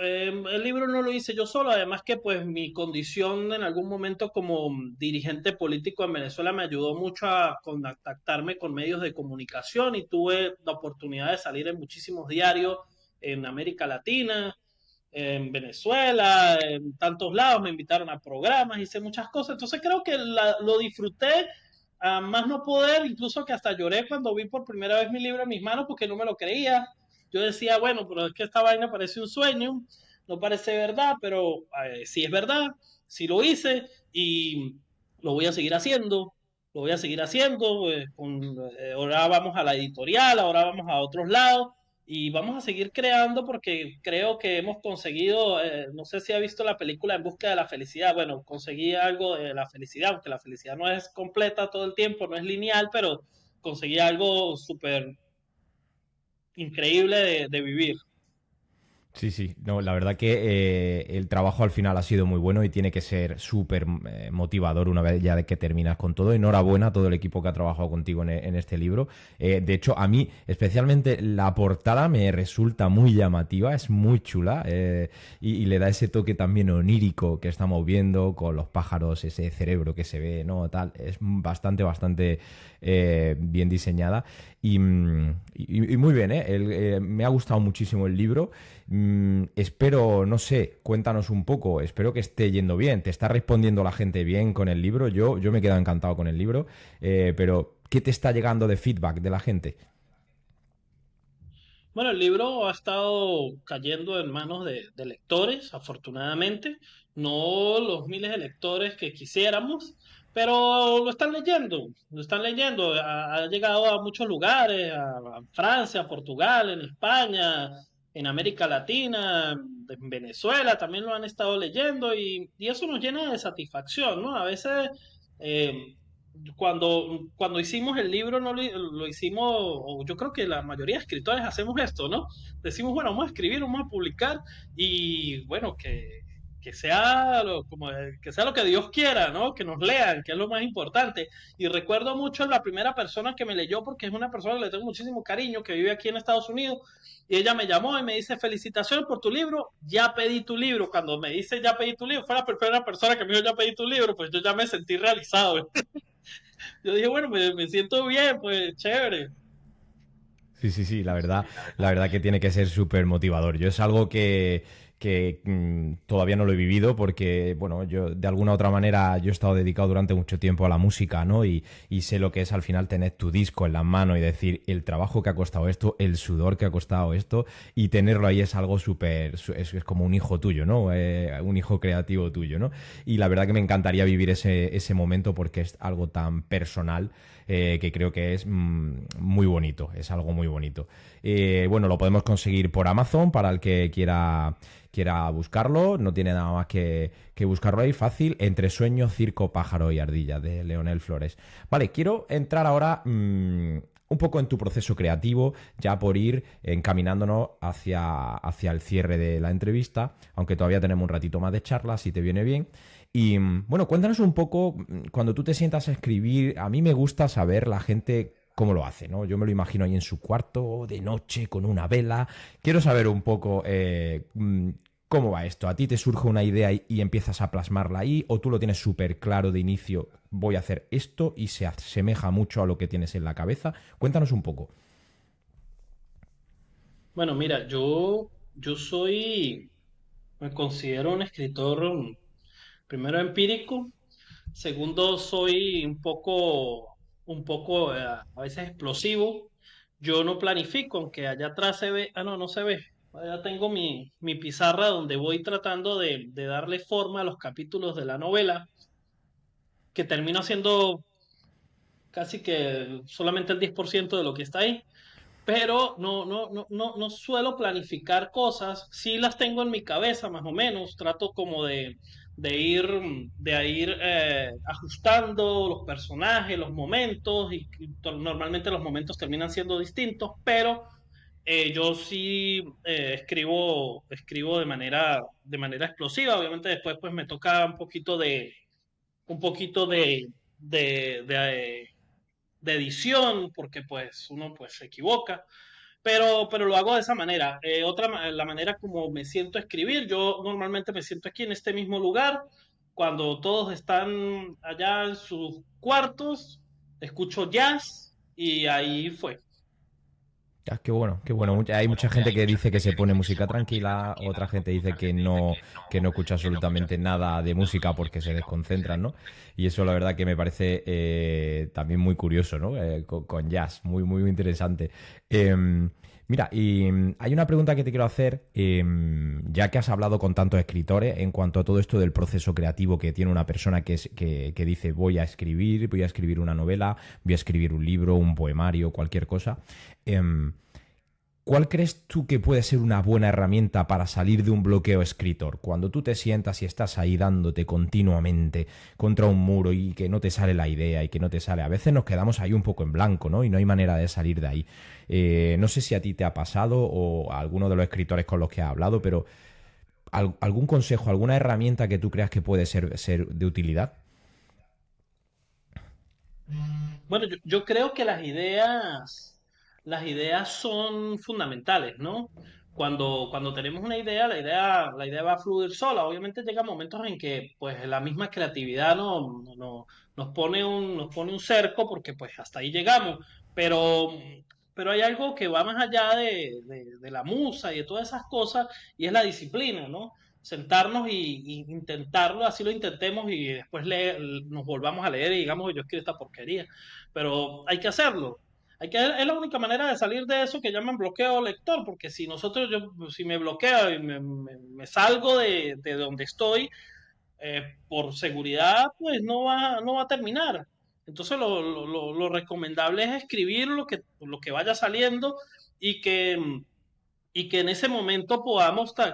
El libro no lo hice yo solo, además que pues mi condición en algún momento como dirigente político en Venezuela me ayudó mucho a contactarme con medios de comunicación y tuve la oportunidad de salir en muchísimos diarios en América Latina, en Venezuela, en tantos lados, me invitaron a programas, hice muchas cosas, entonces creo que lo disfruté a más no poder, incluso que hasta lloré cuando vi por primera vez mi libro en mis manos porque no me lo creía. Yo decía, bueno, pero es que esta vaina parece un sueño, no parece verdad, pero sí es verdad, sí lo hice y lo voy a seguir haciendo, lo voy a seguir haciendo, ahora vamos a la editorial, ahora vamos a otros lados y vamos a seguir creando porque creo que hemos conseguido, no sé si ha visto la película En busca de la felicidad, bueno, conseguí algo de la felicidad, aunque la felicidad no es completa todo el tiempo, no es lineal, pero conseguí algo súper increíble de vivir. Sí, sí, no, la verdad que el trabajo al final ha sido muy bueno y tiene que ser súper motivador una vez ya de que terminas con todo. Enhorabuena a todo el equipo que ha trabajado contigo en este libro. De hecho, a mí especialmente la portada me resulta muy llamativa, es muy chula y le da ese toque también onírico que estamos viendo con los pájaros, ese cerebro que se ve, ¿no? Tal, es bastante bien diseñada y muy bien, ¿eh? Me ha gustado muchísimo el libro. Espero, no sé, cuéntanos un poco, espero que esté yendo bien, te está respondiendo la gente bien con el libro, yo me he quedado encantado con el libro, pero ¿qué te está llegando de feedback de la gente? Bueno, el libro ha estado cayendo en manos de lectores, afortunadamente, no los miles de lectores que quisiéramos, pero lo están leyendo, ha llegado a muchos lugares, a Francia, a Portugal, en España, en América Latina, en Venezuela también lo han estado leyendo y eso nos llena de satisfacción, ¿no? A veces cuando hicimos el libro, no lo hicimos, o yo creo que la mayoría de escritores hacemos esto, ¿no? Decimos, bueno, vamos a escribir, vamos a publicar y bueno, que sea que sea lo que Dios quiera, ¿no? Que nos lean, que es lo más importante. Y recuerdo mucho la primera persona que me leyó, porque es una persona que le tengo muchísimo cariño, que vive aquí en Estados Unidos, y ella me llamó y me dice, felicitaciones por tu libro, ya pedí tu libro. Cuando me dice, ya pedí tu libro, fue la primera persona que me dijo, ya pedí tu libro, pues yo ya me sentí realizado. Yo dije, bueno, me siento bien, pues chévere. Sí, sí, sí, la verdad que tiene que ser súper motivador. Yo es algo que todavía no lo he vivido porque, bueno, yo de alguna u otra manera yo he estado dedicado durante mucho tiempo a la música, ¿no? Y sé lo que es al final tener tu disco en las manos y decir el trabajo que ha costado esto, el sudor que ha costado esto y tenerlo ahí es algo súper, es como un hijo tuyo, ¿no? Un hijo creativo tuyo, ¿no? Y la verdad que me encantaría vivir ese momento porque es algo tan personal que creo que es muy bonito, es algo muy bonito. Bueno, lo podemos conseguir por Amazon para el que quiera buscarlo, no tiene nada más que buscarlo ahí, fácil, Entre sueño, circo, pájaro y ardilla, de Leonel Flores. Vale, quiero entrar ahora un poco en tu proceso creativo, ya por ir encaminándonos hacia el cierre de la entrevista, aunque todavía tenemos un ratito más de charla, si te viene bien. Y bueno, cuéntanos un poco, cuando tú te sientas a escribir, a mí me gusta saber la gente cómo lo hace, ¿no? Yo me lo imagino ahí en su cuarto, de noche, con una vela. Quiero saber un poco cómo va esto. ¿A ti te surge una idea y empiezas a plasmarla ahí? ¿O tú lo tienes súper claro de inicio, voy a hacer esto y se asemeja mucho a lo que tienes en la cabeza? Cuéntanos un poco. Bueno, mira, me considero un escritor, primero empírico, segundo soy un poco a veces explosivo. Yo no planifico, aunque allá atrás se ve, no, no se ve. Allá tengo mi pizarra donde voy tratando de darle forma a los capítulos de la novela, que termino haciendo casi que solamente el 10% de lo que está ahí, pero no suelo planificar cosas, sí las tengo en mi cabeza más o menos, trato como de ir ajustando los personajes, los momentos, normalmente los momentos terminan siendo distintos, pero yo sí escribo de manera explosiva, obviamente después pues me toca un poquito de edición, porque pues uno pues se equivoca, pero lo hago de esa manera. La manera como me siento a escribir, yo normalmente me siento aquí en este mismo lugar, cuando todos están allá en sus cuartos, escucho jazz y ahí fue. Ah, qué bueno, qué bueno. Hay mucha gente que dice que se pone música tranquila, otra gente dice que no escucha absolutamente nada de música porque se desconcentran, ¿no? Y eso la verdad que me parece también muy curioso, ¿no? Con jazz, muy, muy, muy interesante. Mira, y hay una pregunta que te quiero hacer, ya que has hablado con tantos escritores en cuanto a todo esto del proceso creativo que tiene una persona que dice voy a escribir una novela, voy a escribir un libro, un poemario, cualquier cosa. Em, ¿Cuál crees tú que puede ser una buena herramienta para salir de un bloqueo escritor? Cuando tú te sientas y estás ahí dándote continuamente contra un muro y que no te sale la idea y que no te sale. A veces nos quedamos ahí un poco en blanco, ¿no? Y no hay manera de salir de ahí. No sé si a ti te ha pasado o a alguno de los escritores con los que has hablado, pero algún consejo, alguna herramienta que tú creas que puede ser de utilidad. Bueno, yo creo que las ideas son fundamentales, ¿no? Cuando tenemos una idea, la idea va a fluir sola. Obviamente llega momentos en que pues la misma creatividad nos pone un cerco porque pues hasta ahí llegamos. Pero, pero hay algo que va más allá de la musa y de todas esas cosas y es la disciplina, ¿no? Sentarnos y intentarlo, así lo intentemos y después nos volvamos a leer y digamos, yo escribí esta porquería, pero hay que hacerlo. Es la única manera de salir de eso que llaman bloqueo lector, porque si si me bloqueo y me salgo de donde estoy, por seguridad, pues no va a terminar. Entonces lo recomendable es escribir lo que vaya saliendo y y que en ese momento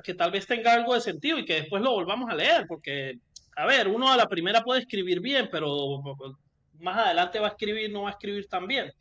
que tal vez tenga algo de sentido y que después lo volvamos a leer, porque, a ver, uno a la primera puede escribir bien, pero más adelante va a escribir, no va a escribir tan bien.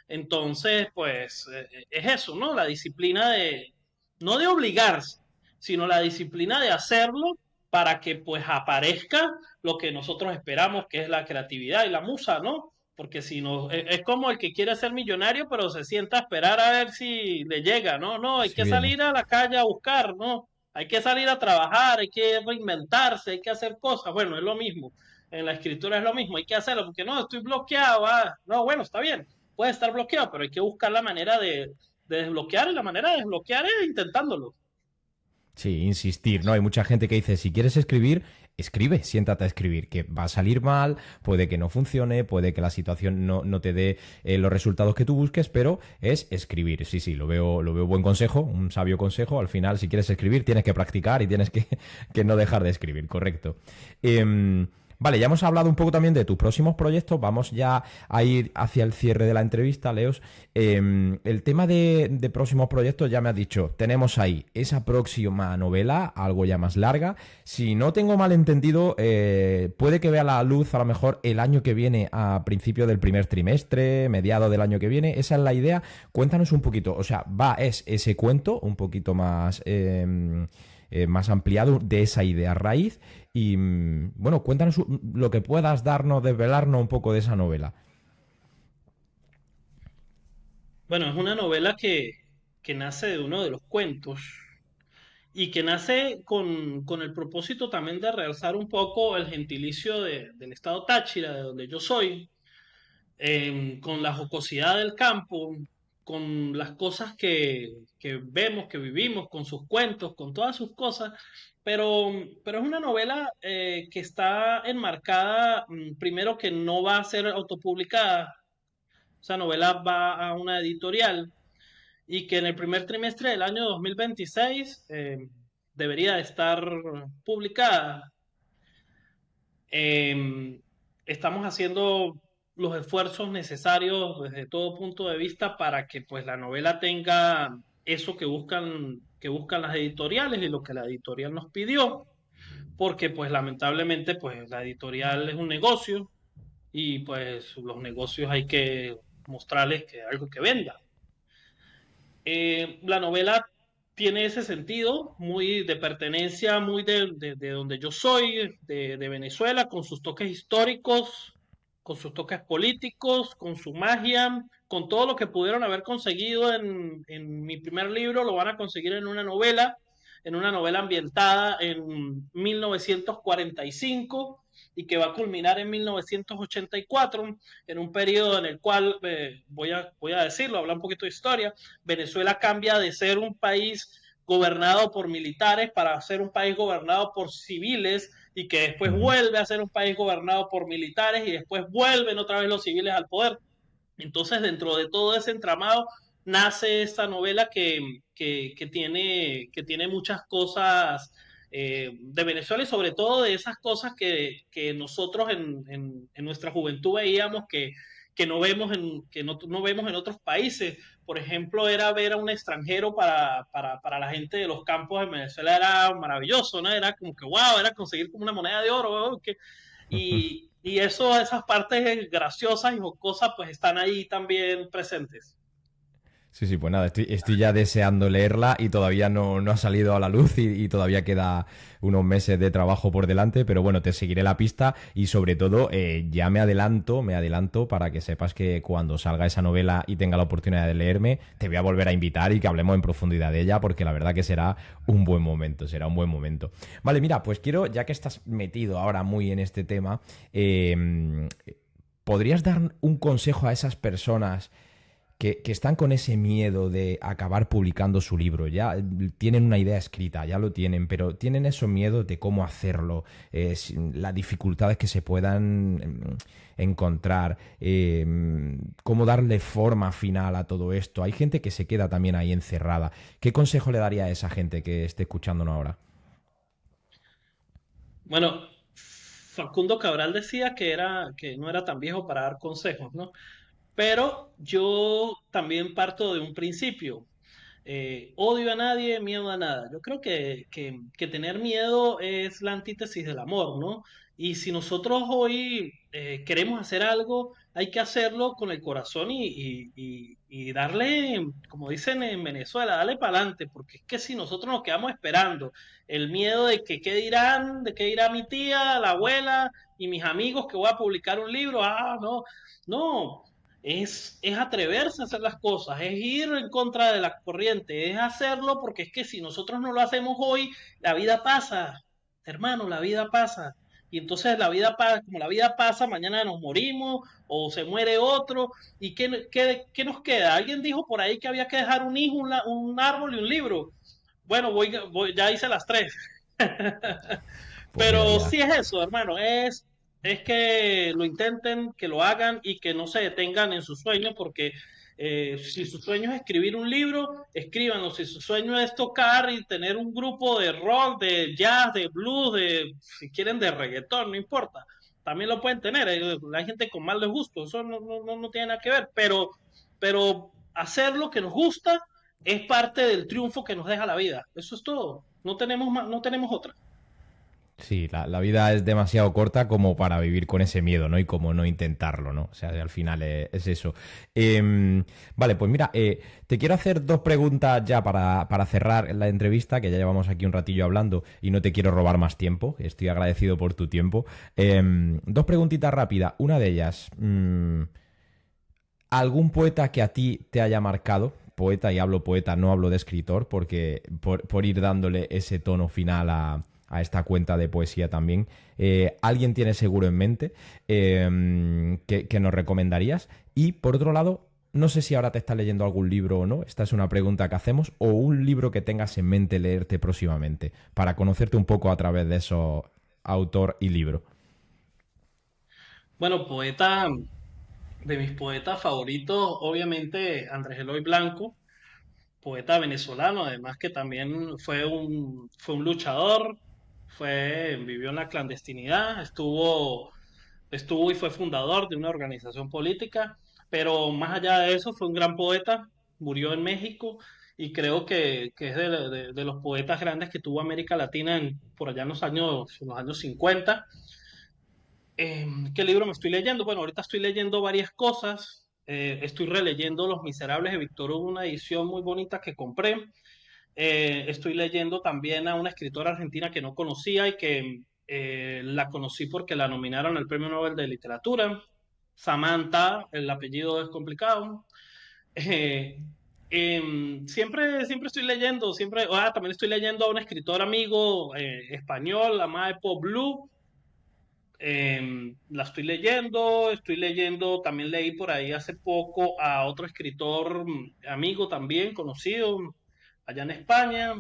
Entonces, pues es eso, ¿no? La disciplina de, no de obligarse, sino la disciplina de hacerlo para que pues aparezca lo que nosotros esperamos, que es la creatividad y la musa, ¿no? Porque si no, es como el que quiere ser millonario, pero se sienta a esperar a ver si le llega, ¿no? No, hay Si que viene. salir a la calle a buscar, ¿no? Hay que salir a trabajar, hay que reinventarse, hay que hacer cosas. Bueno, es lo mismo. En la escritura es lo mismo, hay que hacerlo, porque no, estoy bloqueado. Ah, no, bueno, está bien, puede estar bloqueado, pero hay que buscar la manera de desbloquear y la manera de desbloquear es intentándolo. Sí, insistir, ¿no? Hay mucha gente que dice, si quieres escribir, escribe, siéntate a escribir, que va a salir mal, puede que no funcione, puede que la situación no te dé los resultados que tú busques, pero es escribir. Sí, sí, lo veo buen consejo, un sabio consejo. Al final, si quieres escribir, tienes que practicar y tienes que no dejar de escribir, correcto. Vale, ya hemos hablado un poco también de tus próximos proyectos. Vamos ya a ir hacia el cierre de la entrevista, Leos. El tema de próximos proyectos, ya me has dicho, tenemos ahí esa próxima novela, algo ya más larga. Si no tengo mal entendido, puede que vea la luz a lo mejor el año que viene, a principio del primer trimestre, mediado del año que viene. Esa es la idea. Cuéntanos un poquito, o sea, es ese cuento un poquito más, más ampliado de esa idea raíz. Y bueno, cuéntanos lo que puedas darnos, desvelarnos un poco de esa novela. Bueno, es una novela que nace de uno de los cuentos y que nace con el propósito también de realzar un poco el gentilicio del estado Táchira, de donde yo soy, con la jocosidad del campo, con las cosas que vemos, que vivimos, con sus cuentos, con todas sus cosas, pero es una novela que está enmarcada, primero que no va a ser autopublicada, esa novela va a una editorial y que en el primer trimestre del año 2026 debería de estar publicada. Estamos haciendo los esfuerzos necesarios desde todo punto de vista para que pues la novela tenga eso que buscan las editoriales y lo que la editorial nos pidió, porque pues lamentablemente pues la editorial es un negocio y pues los negocios hay que mostrarles que algo que venda. La novela tiene ese sentido muy de pertenencia, muy de donde yo soy, de Venezuela, con sus toques históricos, con sus toques políticos, con su magia, con todo lo que pudieron haber conseguido en mi primer libro, lo van a conseguir en una novela ambientada en 1945 y que va a culminar en 1984, en un periodo en el cual, voy a decirlo, hablar un poquito de historia. Venezuela cambia de ser un país gobernado por militares para ser un país gobernado por civiles y que después Ujú. vuelve a ser un país gobernado por militares y después vuelven otra vez los civiles al poder. Entonces, dentro de todo ese entramado, nace esta novela que tiene muchas cosas de Venezuela y sobre todo de esas cosas que nosotros en nuestra juventud veíamos que no vemos que no vemos en otros países. Por ejemplo, era ver a un extranjero para la gente de los campos en Venezuela era maravilloso, ¿no? Era como que wow, era conseguir como una moneda de oro, ¿no? Y eso, esas partes graciosas y jocosas, pues están ahí también presentes. Sí, sí, pues nada, estoy ya deseando leerla y todavía no ha salido a la luz y todavía queda unos meses de trabajo por delante, pero bueno, te seguiré la pista y sobre todo ya me adelanto para que sepas que cuando salga esa novela y tenga la oportunidad de leerme, te voy a volver a invitar y que hablemos en profundidad de ella porque la verdad que será un buen momento, será un buen momento. Vale, mira, pues quiero, ya que estás metido ahora muy en este tema, ¿podrías dar un consejo a esas personas que están con ese miedo de acabar publicando su libro? Ya tienen una idea escrita, ya lo tienen, pero tienen esos miedos de cómo hacerlo, las dificultades que se puedan encontrar, cómo darle forma final a todo esto. Hay gente que se queda también ahí encerrada. ¿Qué consejo le daría a esa gente que esté escuchándonos ahora? Bueno, Facundo Cabral decía que no era tan viejo para dar consejos, ¿no? Pero yo también parto de un principio. Odio a nadie, miedo a nada. Yo creo que tener miedo es la antítesis del amor, ¿no? Y si nosotros hoy queremos hacer algo, hay que hacerlo con el corazón y darle, como dicen en Venezuela, darle para adelante, porque es que si nosotros nos quedamos esperando el miedo de que qué dirán, de qué dirá mi tía, la abuela y mis amigos que voy a publicar un libro, no, no, es atreverse a hacer las cosas, es ir en contra de la corriente, es hacerlo porque es que si nosotros no lo hacemos hoy, la vida pasa, hermano, la vida pasa. Y entonces la vida pasa, como la vida pasa, mañana nos morimos o se muere otro. ¿Y qué nos queda? Alguien dijo por ahí que había que dejar un hijo, un árbol y un libro. Bueno, ya hice las tres. Pues mira, Pero ya. sí es eso, hermano, es que lo intenten, que lo hagan y que no se detengan en sus sueños, porque si su sueño es escribir un libro, escríbanlo. Si su sueño es tocar y tener un grupo de rock, de jazz, de blues, si quieren de reggaetón, no importa, también lo pueden tener. Hay gente con malos gustos, eso no tiene nada que ver, pero hacer lo que nos gusta es parte del triunfo que nos deja la vida. Eso es todo. No tenemos no tenemos otra. Sí, la vida es demasiado corta como para vivir con ese miedo, ¿no? Y como no intentarlo, ¿no? O sea, al final es eso. Vale, pues mira, te quiero hacer dos preguntas ya para cerrar la entrevista, que ya llevamos aquí un ratillo hablando y no te quiero robar más tiempo. Estoy agradecido por tu tiempo. Dos preguntitas rápidas. Una de ellas, ¿algún poeta que a ti te haya marcado? Poeta, y hablo poeta, no hablo de escritor, porque por ir dándole ese tono final a esta cuenta de poesía también. ¿Alguien tiene seguro en mente que nos recomendarías? Y por otro lado, no sé si ahora te estás leyendo algún libro o no, esta es una pregunta que hacemos, o un libro que tengas en mente leerte próximamente, para conocerte un poco a través de esos autor y libro. Bueno, de mis poetas favoritos, obviamente Andrés Eloy Blanco, poeta venezolano, además que también fue un luchador, vivió en la clandestinidad, estuvo y fue fundador de una organización política, pero más allá de eso fue un gran poeta, murió en México y creo que es de los poetas grandes que tuvo América Latina por allá en los años 50. ¿Qué libro me estoy leyendo? Bueno, ahorita estoy leyendo varias cosas. Estoy releyendo Los Miserables de Víctor Hugo, una edición muy bonita que compré. Estoy leyendo también a una escritora argentina que no conocía y que la conocí porque la nominaron al Premio Nobel de Literatura. Samantha, el apellido es complicado. Eh, siempre estoy leyendo, también estoy leyendo a un escritor amigo español, Amae Blue. La estoy leyendo, también leí por ahí hace poco a otro escritor amigo también, conocido, allá en España.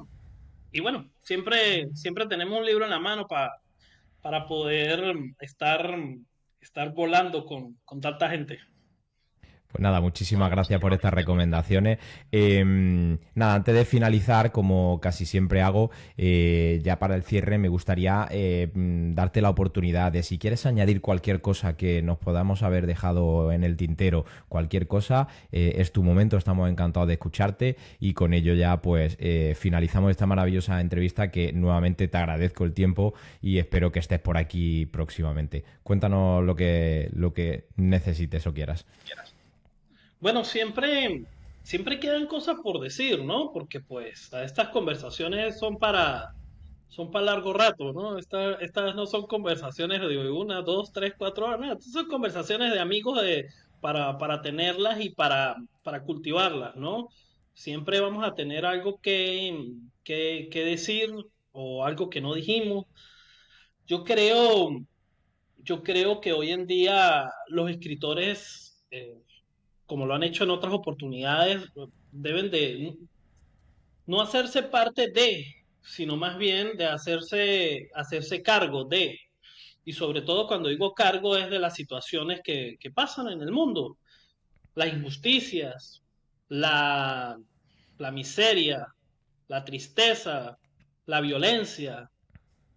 Y bueno, siempre tenemos un libro en la mano para poder estar volando con tanta gente. Pues nada, muchísimas gracias por estas recomendaciones. Nada, antes de finalizar, como casi siempre hago, ya para el cierre me gustaría darte la oportunidad de si quieres añadir cualquier cosa que nos podamos haber dejado en el tintero, cualquier cosa, es tu momento, estamos encantados de escucharte y con ello ya pues finalizamos esta maravillosa entrevista que nuevamente te agradezco el tiempo y espero que estés por aquí próximamente. Cuéntanos lo que necesites o quieras. Bueno, siempre quedan cosas por decir, ¿no? Porque pues estas conversaciones son para largo rato, ¿no? Estas no son conversaciones de una, dos, tres, 4 horas, no, estas son conversaciones de amigos para tenerlas y para cultivarlas, ¿no? Siempre vamos a tener algo que decir o algo que no dijimos. Yo creo, yo creo que hoy en día los escritores, como lo han hecho en otras oportunidades, deben de no hacerse parte de, sino más bien de hacerse cargo de. Y sobre todo cuando digo cargo es de las situaciones que pasan en el mundo, las injusticias, la, la miseria, la tristeza, la violencia,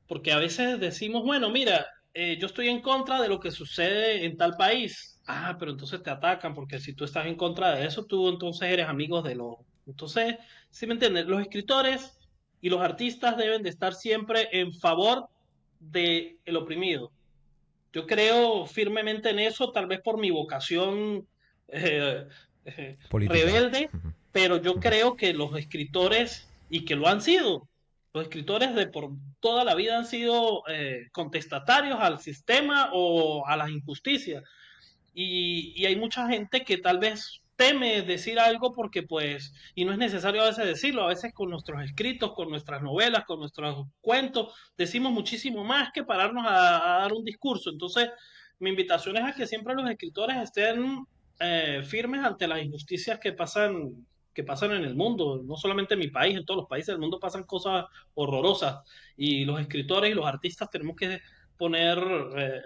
porque a veces decimos, bueno, mira, yo estoy en contra de lo que sucede en tal país. Ah, pero entonces te atacan, porque si tú estás en contra de eso, tú entonces eres amigo Entonces, ¿sí me entiendes? Los escritores y los artistas deben de estar siempre en favor del oprimido. Yo creo firmemente en eso, tal vez por mi vocación eh, Política. rebelde, pero yo creo que los escritores, y que lo han sido, los escritores de por toda la vida han sido contestatarios al sistema o a las injusticias. Y hay mucha gente que tal vez teme decir algo porque pues, y no es necesario a veces decirlo, a veces con nuestros escritos, con nuestras novelas, con nuestros cuentos, decimos muchísimo más que pararnos a dar un discurso. Entonces, mi invitación es a que siempre los escritores estén firmes ante las injusticias que pasan en el mundo, no solamente en mi país, en todos los países del mundo pasan cosas horrorosas y los escritores y los artistas tenemos que poner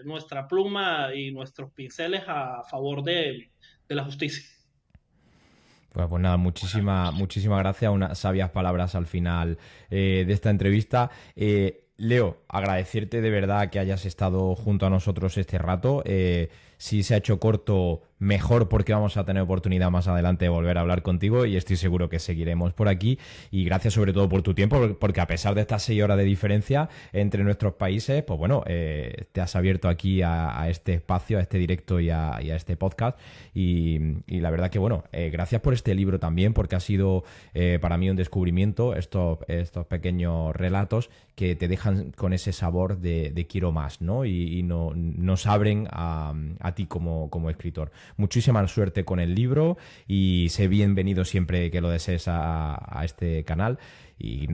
nuestra pluma y nuestros pinceles a favor de la justicia. Pues nada, muchísimas gracias. Unas sabias palabras al final de esta entrevista. Leo, agradecerte de verdad que hayas estado junto a nosotros este rato. Si se ha hecho corto, mejor porque vamos a tener oportunidad más adelante de volver a hablar contigo y estoy seguro que seguiremos por aquí. Y gracias sobre todo por tu tiempo, porque a pesar de estas 6 horas de diferencia entre nuestros países, pues bueno, te has abierto aquí a este espacio, a este directo y a este podcast. Y la verdad que bueno, gracias por este libro también, porque ha sido para mí un descubrimiento, estos pequeños relatos que te dejan con ese sabor de quiero más, ¿no? Y nos abren a ti como escritor. Muchísima suerte con el libro y sé bienvenido siempre que lo desees a este canal y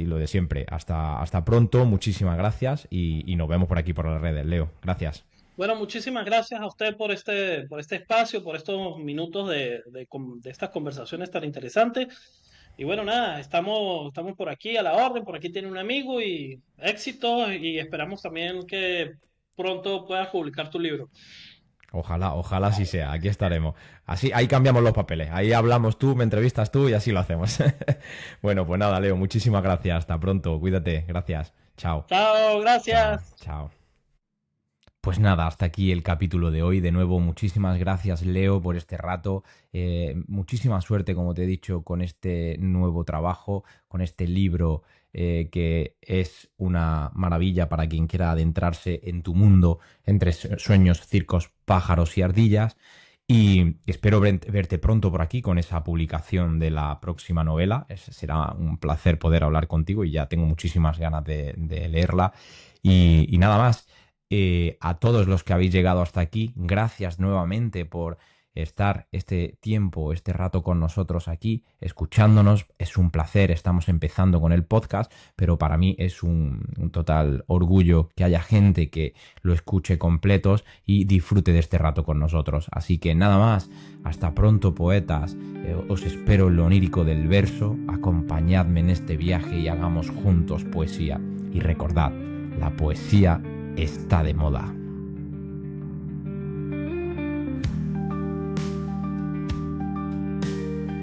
lo de siempre. Hasta pronto, muchísimas gracias y nos vemos por aquí por las redes. Leo, gracias. Bueno, muchísimas gracias a usted por este espacio, por estos minutos de estas conversaciones tan interesantes. Y bueno, nada, estamos por aquí a la orden, por aquí tiene un amigo y éxito y esperamos también que pronto puedas publicar tu libro. Ojalá así sea. Aquí estaremos. Así, ahí cambiamos los papeles. Ahí hablamos tú, me entrevistas tú y así lo hacemos. Bueno, pues nada, Leo, muchísimas gracias. Hasta pronto. Cuídate. Gracias. Chao. Chao, Chao. gracias. Chao. Pues nada, hasta aquí el capítulo de hoy. De nuevo, muchísimas gracias, Leo, por este rato. Muchísima suerte, como te he dicho, con este nuevo trabajo, con este libro que es una maravilla para quien quiera adentrarse en tu mundo entre sueños, circos, pájaros y ardillas. Y espero verte pronto por aquí con esa publicación de la próxima novela. Será un placer poder hablar contigo y ya tengo muchísimas ganas de leerla. Y nada más. A todos los que habéis llegado hasta aquí, gracias nuevamente por estar este tiempo, este rato con nosotros aquí, escuchándonos. Es un placer, estamos empezando con el podcast, pero para mí es un total orgullo que haya gente que lo escuche completos y disfrute de este rato con nosotros. Así que nada más, hasta pronto, poetas. Os espero en lo onírico del verso, acompañadme en este viaje y hagamos juntos poesía. Y recordad, la poesía está de moda.